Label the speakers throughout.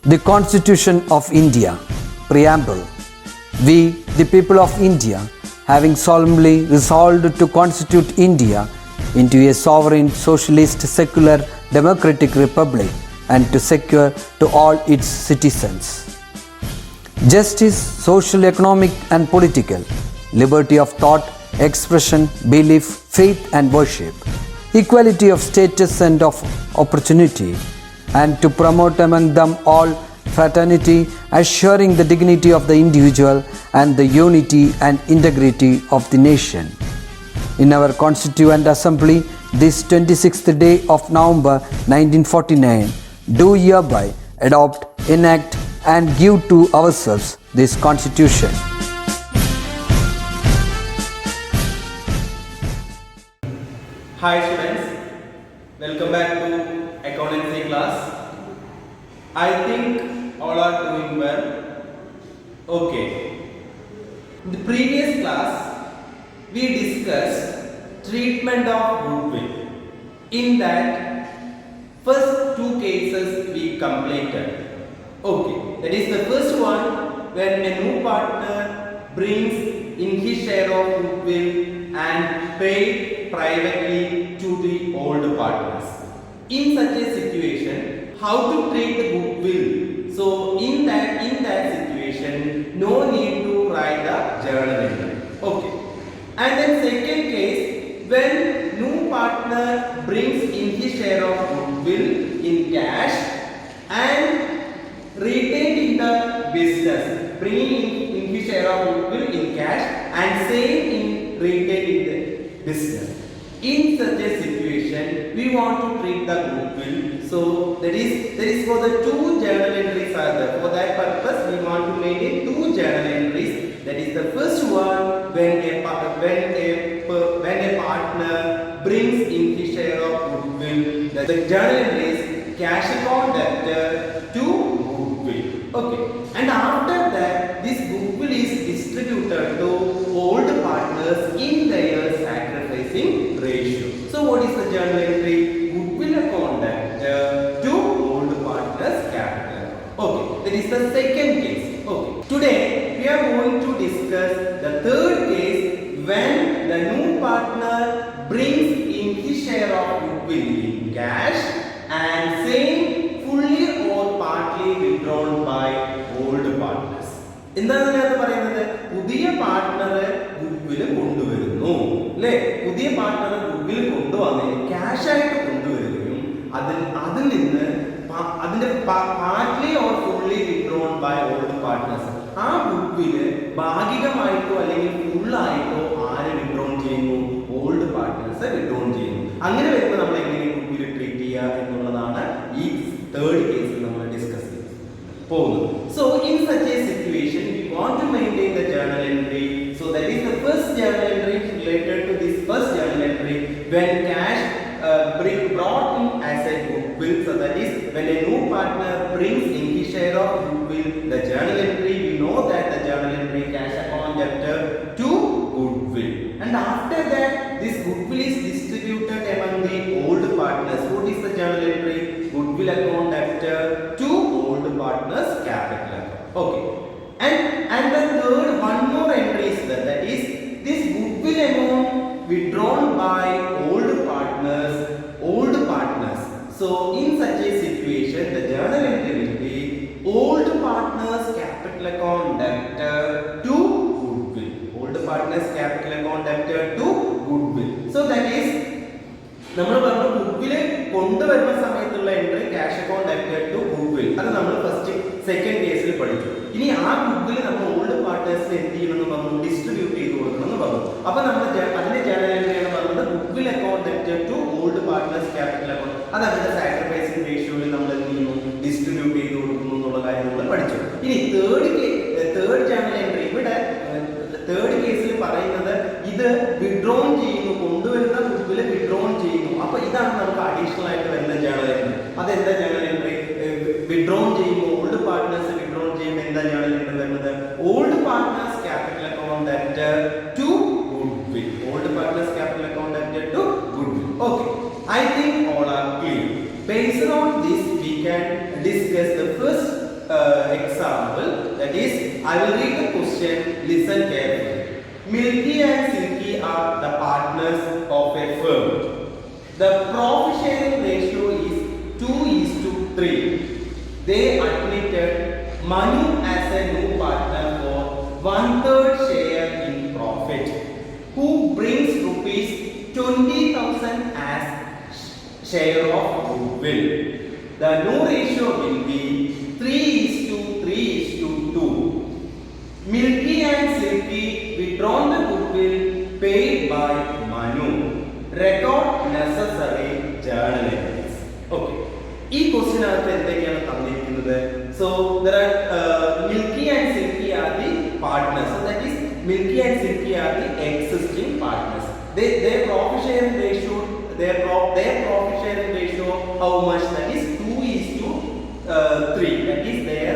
Speaker 1: The Constitution of India, Preamble. We, the people of India, having solemnly resolved to constitute India into a sovereign, socialist, secular, democratic republic and to secure to all its citizens justice, social, economic and political, liberty of thought, expression, belief, faith and worship, equality of status and of opportunity, and to promote among them all fraternity, assuring the dignity of the individual and the unity and integrity of the nation. In our Constituent Assembly, this 26th day of November 1949, do hereby adopt, enact and give to ourselves this Constitution.
Speaker 2: Hi students, welcome back to accountancy class. I think all are doing well. Okay. In the previous class, we discussed treatment of goodwill. In that, first two cases we completed. Okay, that is the first one when a new partner brings in his share of goodwill and pay privately to the old partners. In such a situation, how to treat the goodwill? So in that situation, no need to write the journal entry. Okay. And then second case, when new partner brings in his share of goodwill in cash and retained in the business, bringing in his share of goodwill in cash and same in retained in the business. In such a situation, we want to treat the goodwill. So that is for the two journal entries are there. For that purpose, we want to maintain two journal entries. That is the first one when a partner brings in his share of goodwill. The journal entry is cash account debtor to goodwill. Okay. And after that, this goodwill is distributed to old partners in their sacrificing ratio. So what is the journal entry? Goodwill account debtor to old partners capital. Okay. That is the second case. Okay. Today we are going to discuss the third case when the new partner brings in his share of goodwill in cash and same fully or partly withdrawn by old partners. എന്താണ് ഇതിനകത്ത് പറയുന്നത്? പുതിയ partner goodwill കൊണ്ടുവരുന്നു അല്ലേ? പുതിയ partner goodwill കൊണ്ടുവന്ന് cash ആയിട്ട് കൊണ്ടുവരികയും അതിൽ നിന്ന് അതിന്റെ partly or fully withdrawn by old partners ആ ഗുഡ്വില് ഭാഗികമായിട്ടോ അല്ലെങ്കിൽ ഫുള്ളായിട്ടോ ആര് വിഡ്രോൺ ചെയ്യുന്നു? ഓൾഡ് പാർട്ട്നേഴ്സ് വിഡ്രോൺ ചെയ്യുന്നു. അങ്ങനെ വരുമ്പോൾ നമ്മൾ എങ്ങനെ ഗുഡ്വിൽ ട്രീറ്റ് ചെയ്യുക എന്നുള്ളതാണ് ഈ തേർഡ് കേസിൽ നമ്മൾ ഡിസ്കസ് പോകുന്നത്. So in such a situation we want to maintain the journal entry. So that is the first journal entry related to this first journal entry when cash brought in as a goodwill. So that is when a new partner brings in his share of goodwill, the journal entry, we know that the journal entry cash account debtor to goodwill. And after that this goodwill is distributed among the old partners. What is the journal entry? Goodwill account debtor to old partners capital account. Okay. And the third one more entry is that is this goodwill amount withdrawn by old partners. So in such a situation the journal entry will be old partners capital account debtor to goodwill. Old partners capital account debtor to goodwill. So that is നമ്മൾ പറഞ്ഞു goodwill കൊണ്ടുവരുന്ന സമയത്തുള്ള entry cash account debtor to goodwill. അത് നമ്മൾ first second കേസിൽ പഠിച്ചു. ഇനി ആ ഗുഡ്വിൽ നമ്മൾ ഓൾഡ് പാർട്ട്നേഴ്സിന് എന്ത് ചെയ്യണമെന്ന് പറഞ്ഞു? ഡിസ്ട്രിബ്യൂട്ട് ചെയ്ത് കൊടുക്കണം എന്ന് പറഞ്ഞു. അപ്പൊ നമ്മൾ അതിന്റെ ജേണൽ എൻട്രിയാണ് പറഞ്ഞത് goodwill account debtor to old partners capital account. അത് അവരുടെ സാക്രിഫൈസിംഗ് റേഷ്യോയിൽ നമ്മൾ എന്ത് ചെയ്യുന്നു? ഡിസ്ട്രിബ്യൂട്ട് ചെയ്ത് കൊടുക്കുന്നു എന്നുള്ള കാര്യം നമ്മൾ പഠിച്ചു. ഇനി തേർഡ് ജേണൽ എൻട്രി ഇവിടെ തേർഡ് കേസിൽ പറയുന്നത് ഇത് വിഡ്രോൺ ചെയ്യുന്നു, കൊണ്ടുവരുന്ന ഗുഡ്വില് വിഡ്രോൺ ചെയ്യുന്നു. അപ്പൊ ഇതാണ് നമുക്ക് അഡീഷണൽ ആയിട്ട് വരുന്ന ജേണൽ എൻട്രി. അതെന്താ ജേണൽ എൻട്രി? വിഡ്രോൺ ചെയ്യുമ്പോൾ ഓൾഡ് പാർട്ട്നേഴ്സ് വിഡ്രോൺ ചെയ്യുമ്പോൾ എന്താ ജേണൽ എൻട്രി വരുന്നത്? Old partners capital account debtor to goodwill. Old partners capital account debtor to goodwill. Okay, I think all are clear. Based on this we can discuss the first example. That is, I will read the question. Listen carefully. Milky and Silky are the partners of a firm. The profit sharing ratio is 2:3. They admitted Manu as a new partner for 1/3 share in profit, who brings rupees 20,000 as share of goodwill. The new ratio will be 3:2. Milky and Silky withdrawn the goodwill paid by Manu. Record necessary journal entries. Okay. ഈ ക്വസ്റ്റിനകത്ത് എന്തൊക്കെയാണ് തന്നിരിക്കുന്നത്? So there are Milky and Silky are the partners. So that is Milky and Silky are the existing partners. Their profit sharing ratio, their profit sharing ratio, how much? That is 2:3. That is their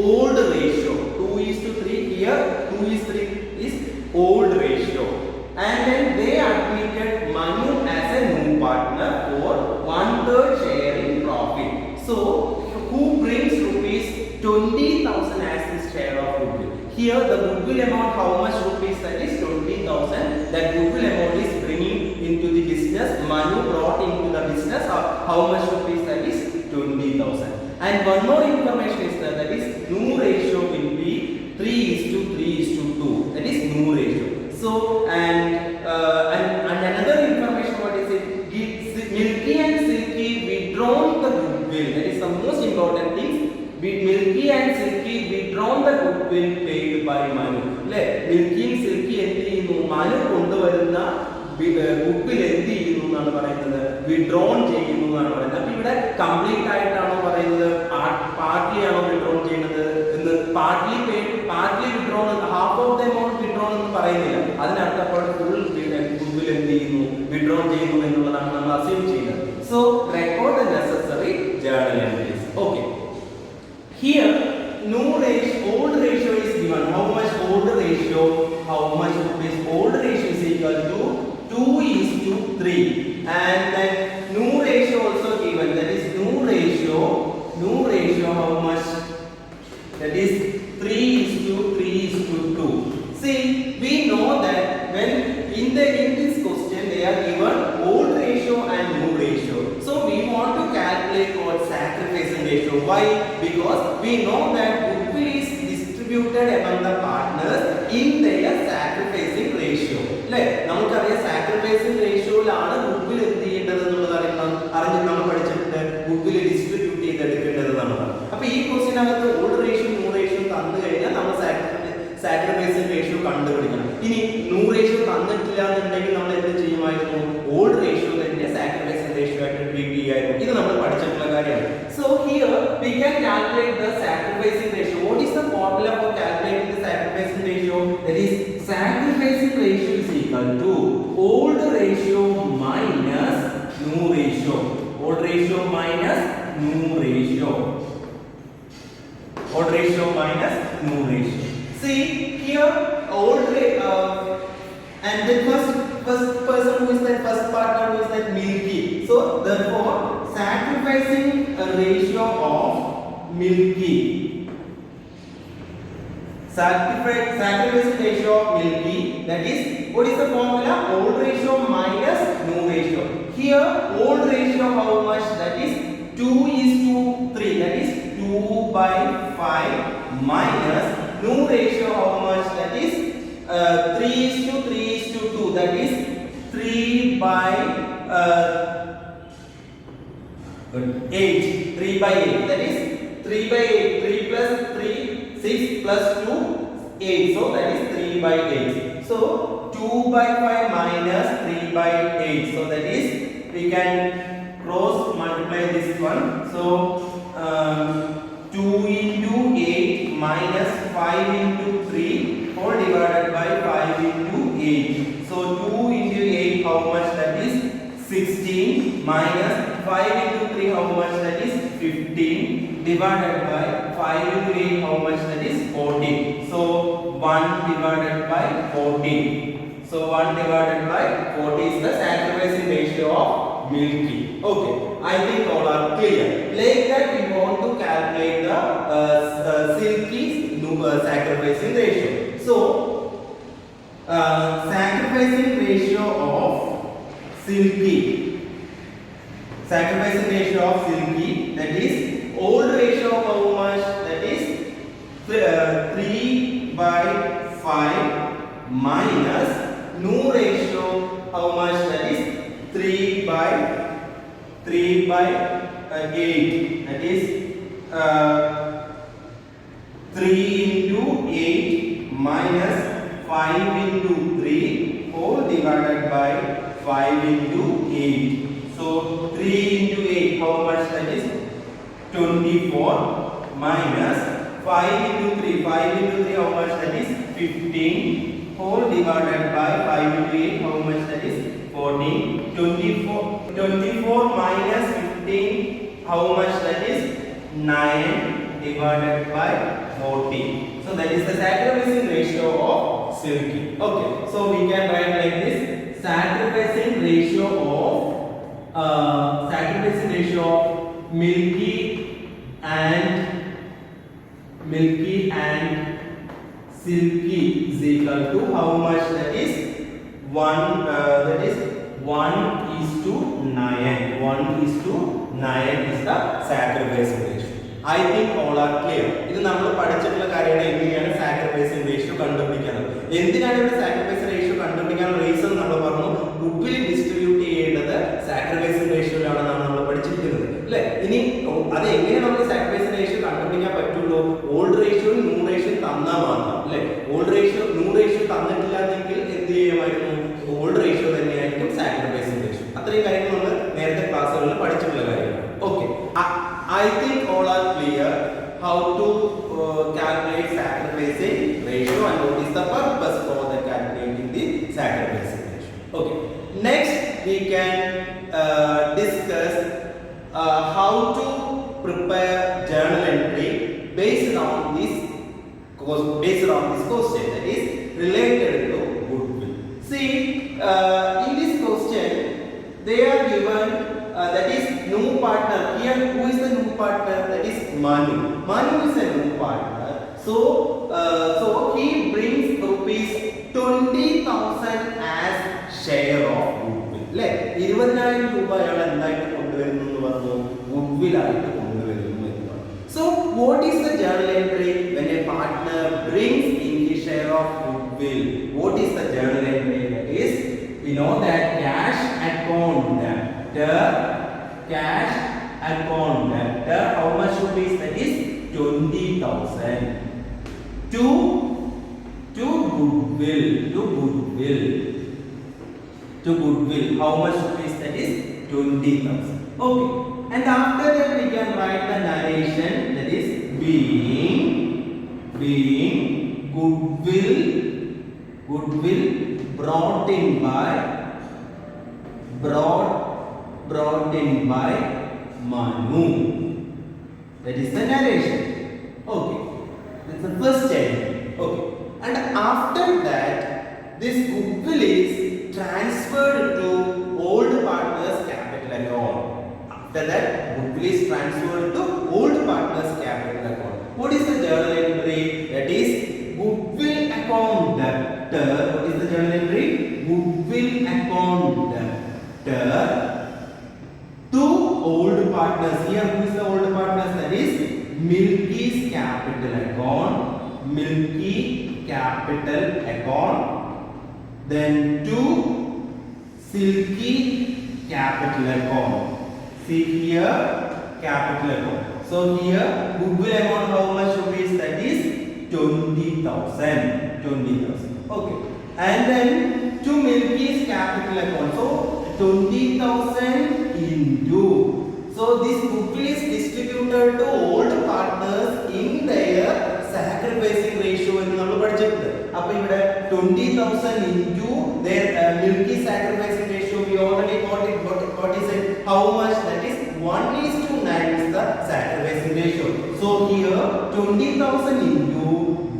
Speaker 2: old ratio. 2:3 here. 2:3 is old ratio. And then they admitted Manu as a new partner for 1/3 share in profit. So who brings rupees 20,000 as his share of goodwill? Here the goodwill amount, how much rupees? That is 20,000. That goodwill amount is bringing into the business. Manu brought into the business. How much rupees? That is 20,000. And one more information is that is new ratio will be 3:2. That is new ratio. So and another information, what is it? Milky and Silky withdrawn the goodwill. That is the most important thing. Milky and Silky withdrawn the goodwill paid by Manu. Milky and Silky എന്ത് ചെയ്യുന്നു? Manu കൊണ്ടുവരുന്ന goodwill എന്ത് ചെയ്യുന്നു എന്നാണ് പറയുന്നത്? Withdrawn ചെയ്യുന്നു എന്നാണ് പറയുന്നത്. അപ്പോൾ ഇവിടെ കംപ്ലീറ്റ് ആയിട്ടാണോ പറയുന്നത്? പാർട്ട്ലി ആണോ withdrawn ചെയ്യുന്നത് എന്ന്? Partly withdrawn, half of the amount withdrawn എന്ന് പറയുന്നില്ല. അതിനർത്ഥം അപ്പോൾ ഫുൾ goodwill എന്ത് ചെയ്യുന്നു? Withdrawn ചെയ്യുന്നു എന്നുള്ളതാണ് നമ്മൾ അസ്യൂം ചെയ്യുന്നത്. So record the necessary journal entries. Okay. Here new ratio, old ratio is given. How much old ratio? How much rupees? Old ratio is equal to 2:3. And then new ratio also given. That is new ratio. How much? That is 3:2. See, we know that when in this question they are given old ratio and new ratio. So we want to calculate what sacrificing ratio. Why? Because we know that goodwill is distributed among the partners in their sacrificing ratio. നമുക്കറിയാം sacrificing റേഷ്യോയിലാണ് goodwill എന്ത് ചെയ്യേണ്ടത് എന്നുള്ളത് നമ്മൾ പഠിച്ചിട്ടുണ്ട്. Goodwill distribute ചെയ്തെടുക്കേണ്ടതെന്നാണ്. അപ്പൊ ഈ ക്വസ്റ്റിനകത്ത് ഓൾഡ് റേഷ്യോ ന്യൂ റേഷ്യോ തന്നു കഴിഞ്ഞാൽ നമ്മൾ സാക്രിഫൈസിംഗ് റേഷ്യോ കണ്ടുപിടിക്കണം. ഇനി ന്യൂ റേഷ്യോ തന്നിട്ടില്ല എന്നുണ്ടെങ്കിൽ നമ്മൾ എന്ത് ചെയ്യുമായിരുന്നു? ഓൾഡ് റേഷ്യോ തന്നെ സാക്രിഫൈസിംഗ് റേഷ്യോ ആയിട്ട് ട്രീറ്റ് ചെയ്യായിരുന്നു. ഇത് നമ്മൾ പഠിച്ചിട്ടുള്ള കാര്യമാണ്. So here we can calculate the sacrificing ratio. What is the formula for calculating the sacrificing ratio? That is sacrificing ratio is equal to old ratio minus new ratio. Old ratio minus new ratio. Old ratio minus new ratio. See here old and the first person who is that first partner who is that Milky. So therefore sacrificing a ratio of Milky. Sacrificing ratio of Milky, that is, what is the formula? Old ratio minus new ratio. Here old ratio how much? That is 2:3. That is 2/5 minus new ratio how much? That is 3:2. That is 3/8. 3/8. That is 3/8. 3 plus 3, 6 plus 2, 8. So that is 3/8. So 2/5 minus 3/8. So that is, we can cross multiply this one. So 2 into 8 minus 5 into 3 all divided by 5 into 8. So 2 into 8 how much? That is 16 minus 5 into 3 how much? That is 15 divided by 5 into 8 how much? That is 14. So 1 divided by 14. So 1 divided by 40 is the sacrificing ratio of Milky. Okay, I think all are clear. Like that, we want to calculate the Silky sacrificing ratio. So, sacrificing ratio of Silky. Sacrificing ratio of Silky, that is old ratio of how much? That is 3/5 minus new ratio how much? That is 3/8. That is 3 into 8 minus 5 into 3 whole divided by 5 into 8. So 3 into 8 how much? That is 24 minus 5 into 3. 5 into 3 how much? That is 15 whole divided by 5 into 8 how much? That is 14. 24 minus 15 how much? That is 9 divided by 40. So that is the sacrificing ratio of Silky. Okay, so we can write like this: sacrificing ratio of Milky and Silky is equal to how much? That is 1:9. 1:9 is the sacrificing ratio. I think all are clear. ഇത് നമ്മൾ പഠിച്ചിട്ടുള്ള കാര്യമാണ് എങ്ങനെയാണ് sacrificing ratio കണ്ടുപിടിക്കുന്നത്. എന്തിനാണ് ഇവിടെ sacrificing ratio കണ്ടുപിടിക്കാനുള്ള reason നമ്മൾ പറഞ്ഞു. ഗുഡ്വിൽ ഡിസ്ട്രിബ്യൂട്ട് ചെയ്യേണ്ടത് സാക്രിഫൈസിംഗ് റേഷ്യോയിലാണെന്നാണ് നമ്മൾ പഠിച്ചിരിക്കുന്നത് അല്ലേ. ഇനി അത് എങ്ങനെ നമുക്ക് സാക്രിഫൈസിംഗ് റേഷ്യോ കണ്ടുപിടിക്കാൻ പറ്റുള്ളൂ? ഓൾഡ് റേഷ്യോയും ന്യൂ റേഷ്യോയും തന്നാൽ മാത്രം അല്ലേ. ഓൾഡ് റേഷ്യോ ന്യൂ റേഷ്യോ തന്നിട്ടില്ലാന്നെങ്കിൽ എന്ത് ചെയ്യുമായിരുന്നു? ഓൾഡ് റേഷ്യോ തന്നെയായിരിക്കും സാക്രിഫൈസിംഗ് റേഷ്യോ. അത്രയും കാര്യങ്ങൾ നമ്മൾ നേരത്തെ ക്ലാസ്സുകളിൽ പഠിച്ചിട്ടുള്ള കാര്യമാണ്. Okay, I think all are clear how to calculate sacrificing ratio and what is the purpose for the calculating the sacrificing ratio. Okay, next we can discuss how to prepare journal entry based on this question, that is related to goodwill. See, in this question they are given that is new partner. Here who is the new partner? That is Manu. Manu is a new partner. So he brings rupees 20,000 as share of goodwill. Le 20,000 രൂപ അയാൾ എന്തായിട്ട് കൊണ്ടുവരുന്നു എന്ന് പറഞ്ഞു? Goodwill ആയിട്ട് കൊണ്ടുവരുന്നു എന്ന് പറഞ്ഞു. So what is the journal entry when a partner brings in his share of goodwill? What is the journal entry? That is, we know that cash account cash account debtor how much rupees? That is 20,000 to goodwill how much rupees? That is 20,000. Okay, and after that we can write the narration, that is being goodwill brought in by Manu. That is the narration. Okay, that's the first statement. Okay, and after that this goodwill is transferred to old partners capital account. After that goodwill is transferred to old partners capital account. What is the journal entry? That is goodwill account debtor. What is the journal entry? Goodwill account debtor to old partners. Here who is the old partners? That is Milky's capital account. Milky capital account. Then to Silky capital account. See here capital account. So here goodwill amount how much rupees? That is 20,000. Okay, and then to Milky's capital account. So 20,000 into. So this goodwill is distributed to old partners in their sacrificing ratio എന്ന് നമ്മൾ പഠിച്ചിട്ടുണ്ട്. അപ്പോൾ ഇവിടെ 20,000 into their Milky sacrificing ratio we already got it. What is it? How much? That is 1:9 is the sacrificing ratio. So here 20,000 into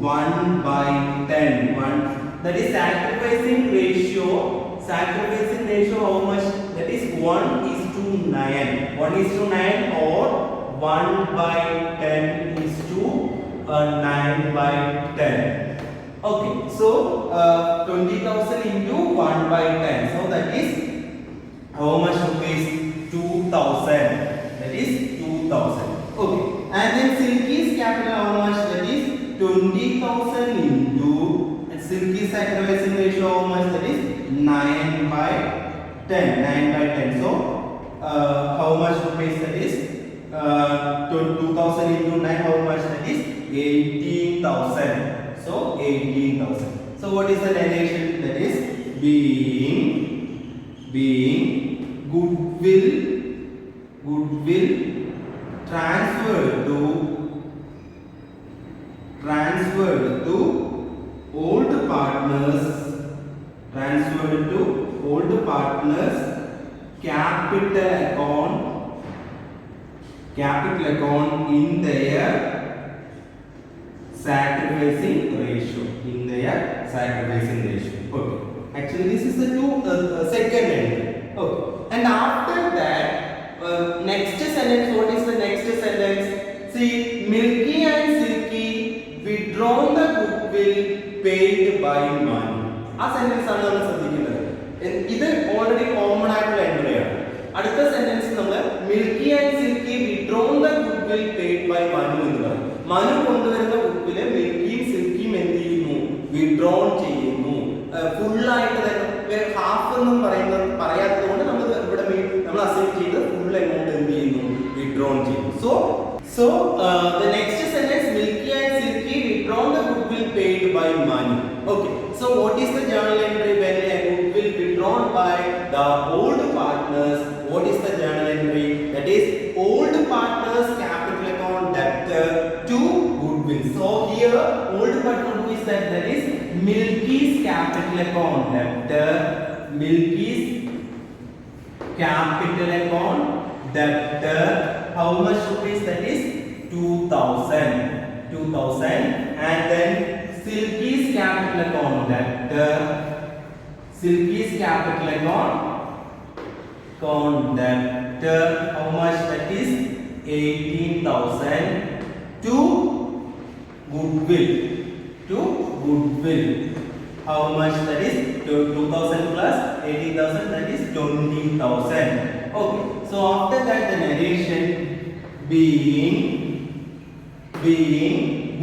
Speaker 2: 1/10. That is sacrificing ratio how much? That is 1:10. 1:9. 1:9 or 1/10 Okay, so 20,000 into 1/10. So that is how much rupees? 2,000. That is 2,000. Okay, and then Silky's capital how much? That is 20,000 into, and Silky's sacrificing ratio how much? That is 9/10. 9/10. So how much rupees? That is 2,000 into 9. How much? That is 18,000. So 18,000. So what is the narration? That is being goodwill transferred to old partners capital account in their sacrificing ratio. Okay, actually this is the second entry. Okay, and after that next sentence, what is the next sentence? See, Milky and Silky withdrawn the goodwill paid by money. ആ sentence ആണ് നമ്മൾ ശ്രദ്ധിക്കുന്നത്. ഇത് already common ആയിട്ടുള്ള entry ആണ്. അടുത്ത sentence നമ്മൾ milky and silky withdrawn the goodwill paid by Manu എന്ന് പറയും. മനു കൊണ്ടുവരുന്ന ഗുഡ്വിൽ മിൽക്കിയും സിൽക്കിയും എന്ത് ചെയ്യുന്നു? വിഡ്രോൺ ചെയ്യുന്നു. ഫുൾ ആയിട്ട് തന്നെ ഹാഫ് എന്നും പറയാത്തത് കൊണ്ട് നമ്മൾ ഇവിടെ നമ്മൾ അസൈൻ ചെയ്ത് ഫുൾ എമൗണ്ട് എന്ത് ചെയ്യുന്നു? വിഡ്രോൺ ചെയ്യുന്നു. So the next sentence, Milky and Silky withdrawn the goodwill paid by money. Okay, so what is the journal entry when a goodwill withdrawn by the old partners? What is the journal entry? That is old partners capital account debtor to goodwill. So here old partner who is that? That is Milky's capital account debtor. Milky's capital account debtor. How much rupees? That is 2,000. And then Silky's capital account debtor. Silky's capital account debtor. How much? That is 18,000 to goodwill. How much? That is 2,000 plus 18,000. That is 20,000. Okay, so after that the narration being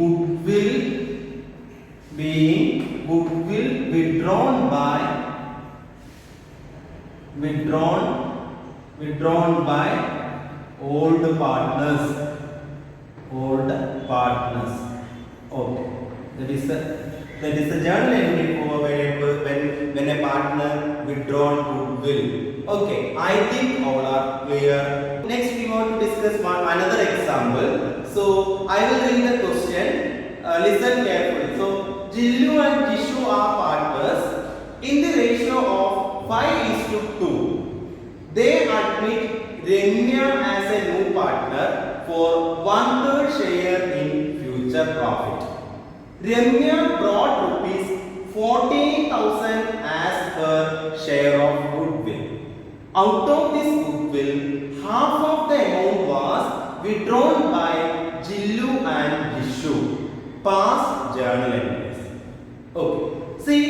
Speaker 2: goodwill withdrawn by old partners. Okay, that is the journal entry for when a partner withdrawn goodwill. Okay, I think all are clear. Next we want to discuss another example. So I will read the question. Listen carefully. So Jillu and Jishu are partners in the ratio of 5:2. They admit Remya as a new partner for 1/3 share in future profit. Remya brought rupees 14,000 as her share of goodwill. Out of this goodwill, half of the amount was withdrawn by Jillu and Jishu. Past journal entries. Okay. See,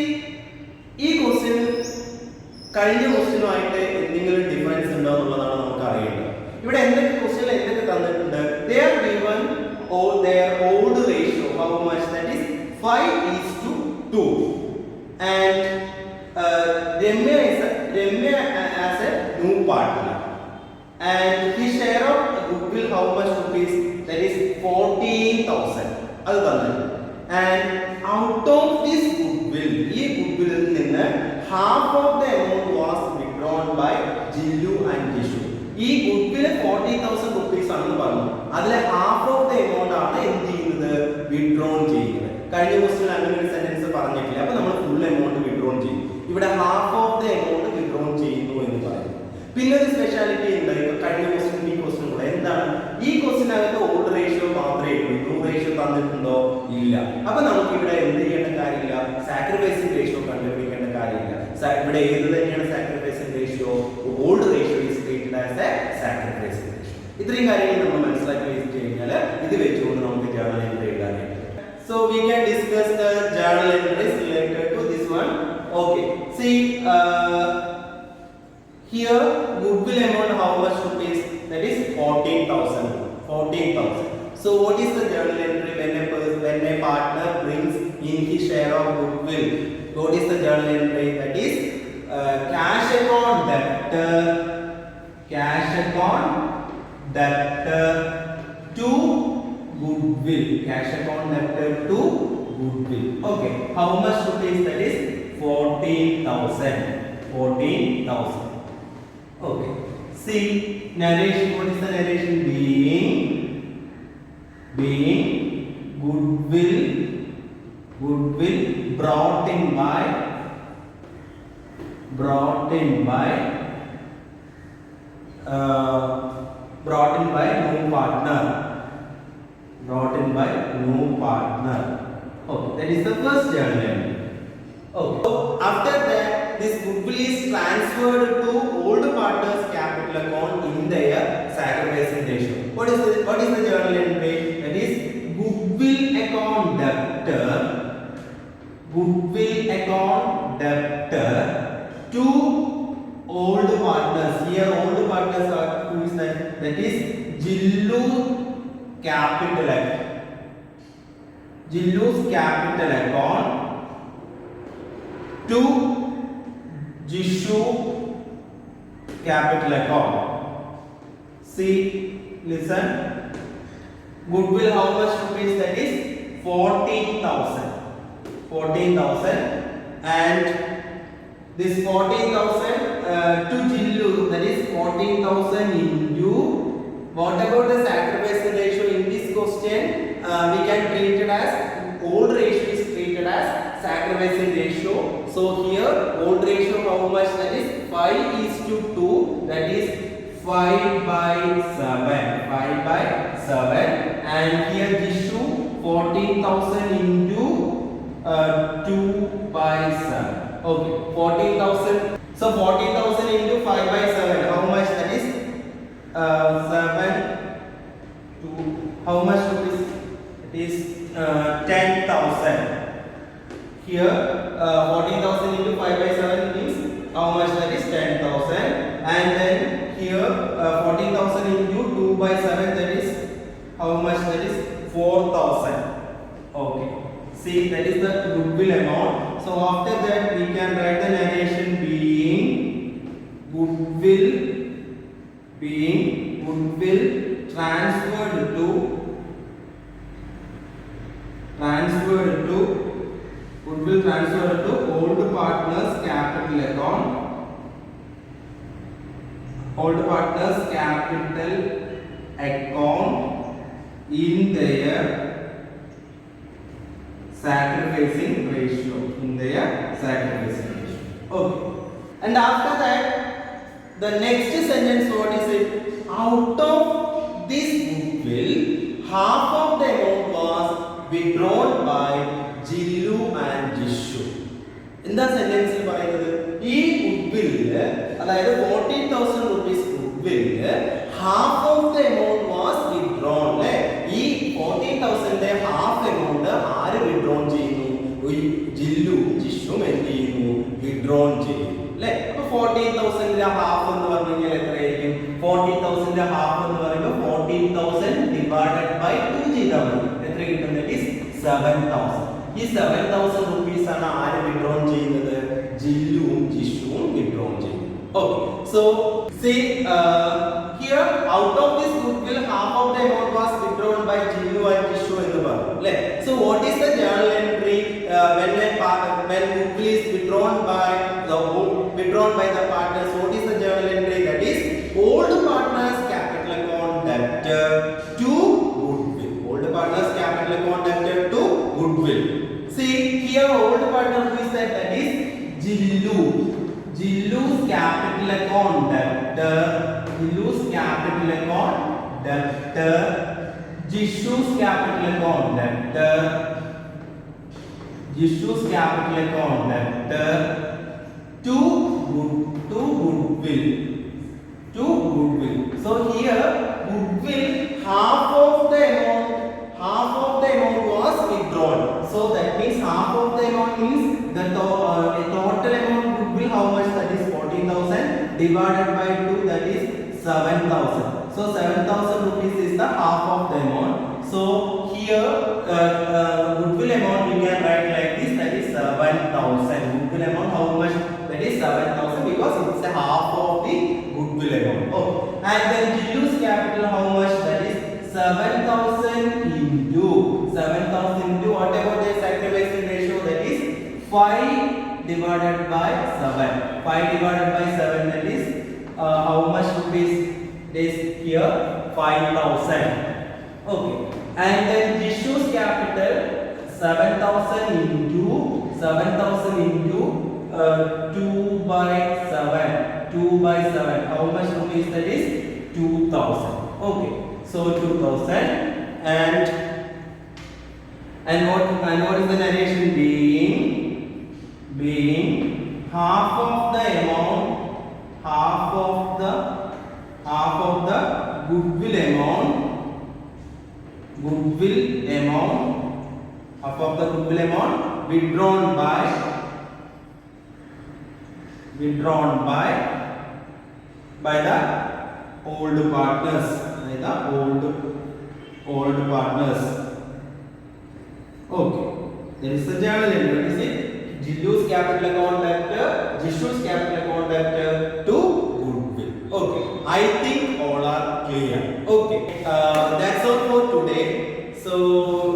Speaker 2: ഈ question കഴിഞ്ഞ ക്വസ്റ്റ്യനുമായിട്ട് എന്തെങ്കിലും difference ഉണ്ടോ എന്നുള്ളതാണ് നമുക്ക് അറിയേണ്ടത്. ഇവിടെ എന്തൊക്കെ question എന്തൊക്കെ തന്നിട്ടുണ്ട്? They are given their old ratio. How much? That is 5:2. And Remya as a new partner. And his share of goodwill, how much rupees? That is 14,000. അത് തന്നെ. And out of this goodwill, ഈ goodwill നിന്ന് half of the amount was withdrawn by Jillu and Jishu. ഈ goodwill 40,000 rupees ആണെന്ന് പറഞ്ഞു. അതിലെ half of the amount ആണ് എന്ത് ചെയ്യുന്നത്? withdrawn ചെയ്യുന്നത്. കഴിഞ്ഞ ക്വസ്റ്റ്യൻ അങ്ങനെ ഒരു സെന്റൻസ് പറഞ്ഞിട്ടില്ല. അപ്പോൾ നമ്മൾ full amount withdrawn ചെയ്യും. ഇവിടെ half of the amount withdrawn ചെയ്യുന്നു എന്ന് പറയുന്നു. പിന്നെ ഒരു സ്പെഷ്യാലിറ്റി ഉണ്ട്. കഴിഞ്ഞ ക്വസ്റ്റ്യൻ ഈ ക്വസ്റ്റ്യൻ കൂടെ എന്താണ്? ഈ ക്വസ്റ്റ്യനകത്ത് ഓൾഡ് റേഷ്യോ മാത്രമേ ഉള്ളൂ. ന്യൂ റേഷ്യോ തന്നിട്ടുണ്ടോ? ഇല്ല. അപ്പൊ നമുക്ക് ഇവിടെ എന്ത് ചെയ്യേണ്ട കാര്യമില്ല? സാക്രിഫൈസിംഗ് റേഷ്യോ കണ്ടുപിടിക്കേണ്ട കാര്യമില്ല. ഇവിടെ ഏത് തന്നെയാണ് sacrificing ratio? Old ratio is treated as A ഇത്രയും കാര്യങ്ങൾ നമ്മൾ മനസ്സിലാക്കി വെച്ച് കഴിഞ്ഞാൽ ഇത് വെച്ചുകൊണ്ട് നമുക്ക് ജേർണൽ എൻട്രി എഴുതാനായിട്ട്. So we can discuss the journal entries related to this one. Okay, see here goodwill amount how much rupees, that is 14,000. So what is the journal entry when a partner brings in his share of goodwill? What is the journal entry? That is cash account debtor to goodwill. Cash account debtor to goodwill. Okay, how much rupees? That is 14,000. Okay, see narration. What is the narration? Being goodwill brought in by new partner. Okay, that is the first journal entry. Okay, so after that this goodwill is transferred to old partners capital account in their sacrificing ratio. What is the journal entry? That is goodwill account debtor to old partners. Here old partners are who is that? That is Jillu's capital account to Jishu capital account. See, listen. Goodwill how much rupees? That is 14,000. And this 14,000 to Jillu, that is 14,000 into what about the sacrifice ratio in this question? We can treat it as old ratio is treated as sacrificing ratio. So here old ratio how much? That is 5:2. That is 5/7. And here Jishu 14,000 into 2/7. Okay, 14,000. So 14,000 into 5/7. How much? That is 7 to how much rupees? It is 10,000. Here 14,000 into 5/7 means how much? That is 10,000. And then here 14,000 into 2/7, that is how much? That is 4,000. Okay, see, that is the goodwill amount. So after that we can write the narration being goodwill transferred to old partners capital account in their sacrificing ratio. Okay, and after that the next sentence, what is it? Out of this goodwill, half of the amount was withdrawn by Jillu and Jishu. എന്താ സെന്റൻസിൽ പറയുന്നത്? ഈ goodwill, അതായത് 14,000 rupees goodwill half of the amount was withdrawn. അല്ലേ? ഈ 14,000ന്റെ half amount ആര് withdrawn ചെയ്യുന്നു? ജില്ലു ജിഷും എന്ത് ചെയ്യുന്നു? withdrawn ചെയ്യുന്നു. അല്ലേ? അപ്പോൾ 14,000ന്റെ half എന്ന് പറഞ്ഞു കഴിഞ്ഞാൽ എത്രയായിരിക്കും? 14,000ന്റെ half എന്ന് പറയുമ്പോൾ 14,000 divided by 2 ചെയ്താൽ മതി. എത്ര കിട്ടും? That is 7,000. ഈ 7,000 rupees ആണ് ആര് withdrawn ചെയ്യുന്നത്? ജില്ലുവും ജിഷുവും withdrawn ചെയ്യുന്നു. Okay, so see here out of this goodwill half of the amount was withdrawn by Jillu and Jishu എന്ന് പറഞ്ഞു. അല്ലേ? So what is the journal entry when goodwill is withdrawn by the partners? What is the journal entry? That is old partners capital account debtor to goodwill. Old partners capital account debtor to goodwill. See here old partner who is that? That is Jillu. Jillu's capital account debtor. Jishu's capital account debtor to goodwill. So here goodwill So here goodwill amount we can write like this, that is 7,000. Goodwill amount how much? That is 7,000 because it's a half of the goodwill amount. Oh, and then Jillu's capital how much? That is 7,000 into whatever the sacrificing ratio, that is 5 divided by 7. 5 divided by 7, that is how much rupees? This here 5,000. Okay, and then Jishu's capital 7,000 into 2 by 7. 2 by 7. How much rupees that is? 2,000. Okay, so 2,000 and what is the narration being half of the amount, half of the goodwill amount, half of the goodwill amount withdrawn by the old partners, Okay, there is a journal entry. What is it? Jillu's capital account debtor, Jishu's capital account debtor to goodwill. Okay, I think all are clear. Okay, that's all for today. So